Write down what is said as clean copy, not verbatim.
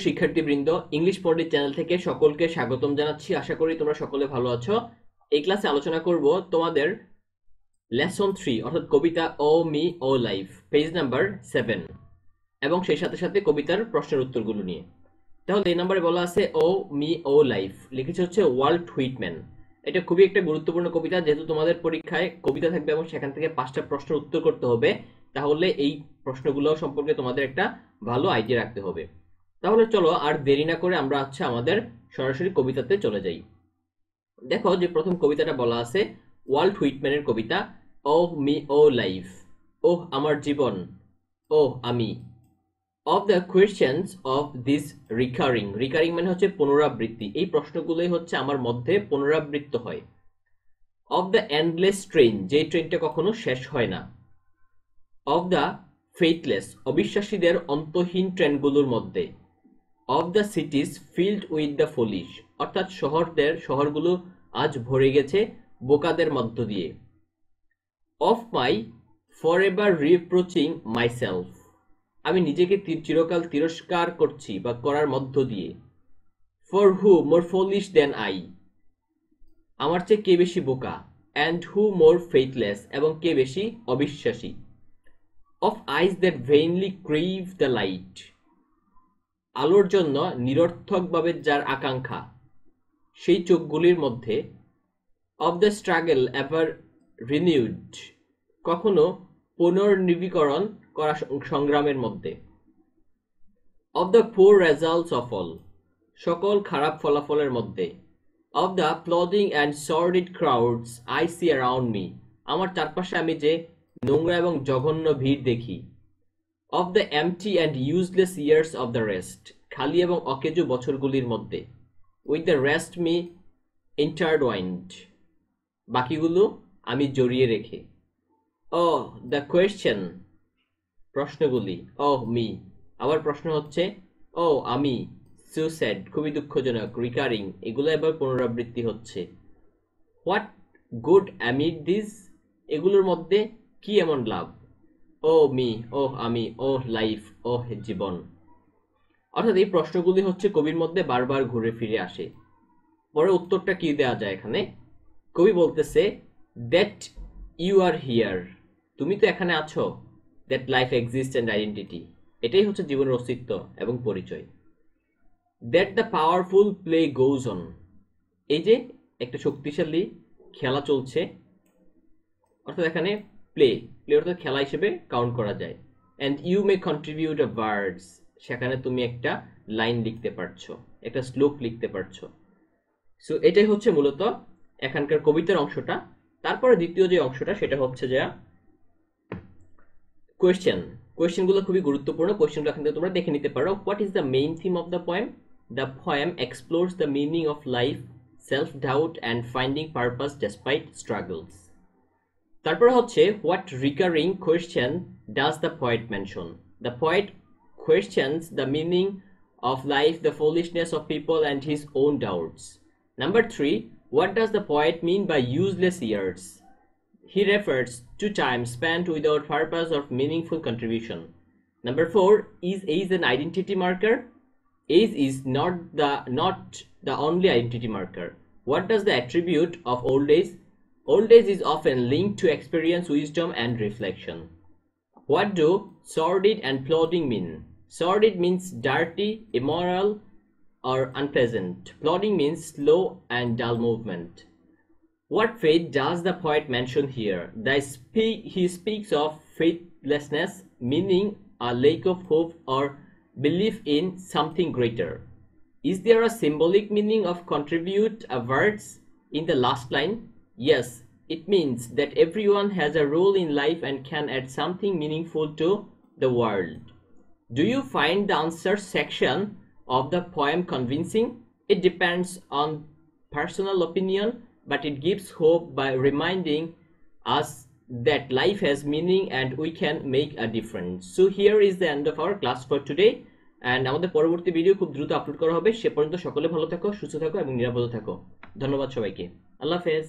সুপ্রিয় শিক্ষার্থীবৃন্দ, ইংলিশ পণ্ডিত চ্যানেল থেকে সকলকে স্বাগতম জানাচ্ছি। আশা করি তোমরা সকলে ভালো আছো। এই ক্লাসে আলোচনা করব তোমাদের লেসন 3 অর্থাৎ কবিতা ও মি ও লাইফ পেজ নাম্বার 7 এবং সেই সাথে সাথে কবিতার প্রশ্নের উত্তরগুলো নিয়ে। তাহলে এই নম্বরে বলা আছে ও মি ও লাইফ, লিখেছে হচ্ছে ওয়াল্ট হুইটম্যান। এটা খুবই একটা গুরুত্বপূর্ণ কবিতা, যেহেতু তোমাদের পরীক্ষায় কবিতা থাকবে এবং সেখান থেকে 5টা প্রশ্নের উত্তর করতে হবে, তাহলে এই প্রশ্নগুলো সম্পর্কে তোমাদের একটা ভালো আইডিয়া রাখতে হবে। তাহলে চলো আর দেরি না করে আমরা আমাদের সরাসরি কবিতাতে চলে যাই। দেখো যে প্রথম কবিতাটা বলা আছে ওয়াল্ট হুইটম্যানের কবিতা ও মি ও লাইফ। ওহ আমার জীবন, ওহ আমি। Of the questions of this recurring মানে হচ্ছে পুনরাবৃত্তি, এই প্রশ্নগুলোই হচ্ছে আমার মধ্যে পুনরাবৃত্ত হয়। অফ দ্য এন্ডলেস ট্রেন, যে ট্রেনটা কখনো শেষ হয় না। অফ দ্য ফেইথলেস, অবিশ্বাসীদের অন্তহীন ট্রেনগুলোর মধ্যে। Of the cities filled with the foolish, অর্থাৎ শহরগুলো আজ ভরে গেছে বোকাদের মধ্য দিয়ে। Of my forever reproaching myself, আমি নিজেকে চিরকাল তিরস্কার করছি বা করার মধ্য দিয়ে। For who more foolish than I, আমার চেয়ে কে বেশি বোকা। অ্যান্ড হু মোর ফেইথলেস, এবং কে বেশি অবিশ্বাসী। Of eyes that vainly crave the light, আলোর জন্য নিরর্থকভাবে যার আকাঙ্ক্ষা, সেই চোখগুলির মধ্যে। Of the struggle ever renewed, কখনো পুনর্নবীকরণ করা সংগ্রামের মধ্যে। Of the poor results of all, সকল খারাপ ফলাফলের মধ্যে। Of the plodding and sordid crowds I see around me, আমার চারপাশে আমি যে নোংরা এবং জঘন্য ভিড় দেখি। Of the empty and useless years of the rest, খালি এবং অকেজো বছরগুলির মধ্যে। উইথ দ্য রেস্ট মি ইন্টারডওয়াইন্ড, বাকিগুলো আমি জড়িয়ে রেখে। ও দ্য কোয়েশ্চেন, প্রশ্নগুলি। ও মি, আবার প্রশ্ন হচ্ছে ও আমি। সো স্যাড, খুবই দুঃখজনক। রিকারিং, এগুলো এবার পুনরাবৃত্তি হচ্ছে। হোয়াট গুড অ্যামিড দিস, এগুলোর মধ্যে কি এমন লাভ। ও মি, ওহ আমি, ওহ লাইফ, ওহ জীবন। অর্থাৎ এই প্রশ্নগুলি হচ্ছে কবির মধ্যে বারবার ঘুরে ফিরে আসে। পরে উত্তরটা কি দেওয়া যায় এখানে? কবি বলতেছে দ্যাট ইউ আর হিয়ার, তুমি তো এখানে আছো। That life exist and identity, এটাই হচ্ছে জীবনের অস্তিত্ব এবং পরিচয়। That the powerful play goes on, এই যে একটা শক্তিশালী খেলা চলছে, অর্থাৎ এখানে প্লে অর্থাৎ খেলা হিসেবে কাউন্ট করা যায়। And you may contribute a words, সেখানে তুমি একটা লাইন লিখতে পারছো, একটা শ্লোক লিখতে পারছো। সো এটাই হচ্ছে মূলত এখানকার কবিতার অংশটা। তারপরে দ্বিতীয় যে অংশটা সেটা হচ্ছে যে কোয়েশ্চেনগুলো খুবই গুরুত্বপূর্ণ। কোয়েশ্চেনগুলো এখান থেকে তোমরা দেখে নিতে পারো। What is the main theme of the poem? The poem explores the meaning of life, self doubt and finding purpose despite struggles. তারপরে হচ্ছে what recurring question does the poet mention? The poet questions the meaning of life, the foolishness of people and his own doubts. Number 3, what does the poet mean by useless years? He refers to time spent without purpose or meaningful contribution. Number 4, is age an identity marker? Age is not the only identity marker. What does the attribute of old age? Old age is often linked to experience, wisdom and reflection. What do sordid and plodding mean? Sordid means dirty, immoral, or unpleasant. Plodding means slow and dull movement. What fate does the poet mention here? He speaks of faithlessness, meaning a lack of hope or belief in something greater. Is there a symbolic meaning of contribute a words in the last line? Yes, it means that everyone has a role in life and can add something meaningful to the world. Do you find the answer section of the poem convincing? It depends on personal opinion, but it gives hope by reminding us that life has meaning and we can make a difference. So here is the end of our class for today, and আমাদের পরবর্তী video খুব দ্রুত upload করা হবে। সে পর্যন্ত সকলে ভালো থাকো, সুস্থ থাকো এবং নিরাপদে থাকো। ধন্যবাদ সবাইকে। আল্লাহ হাফেজ।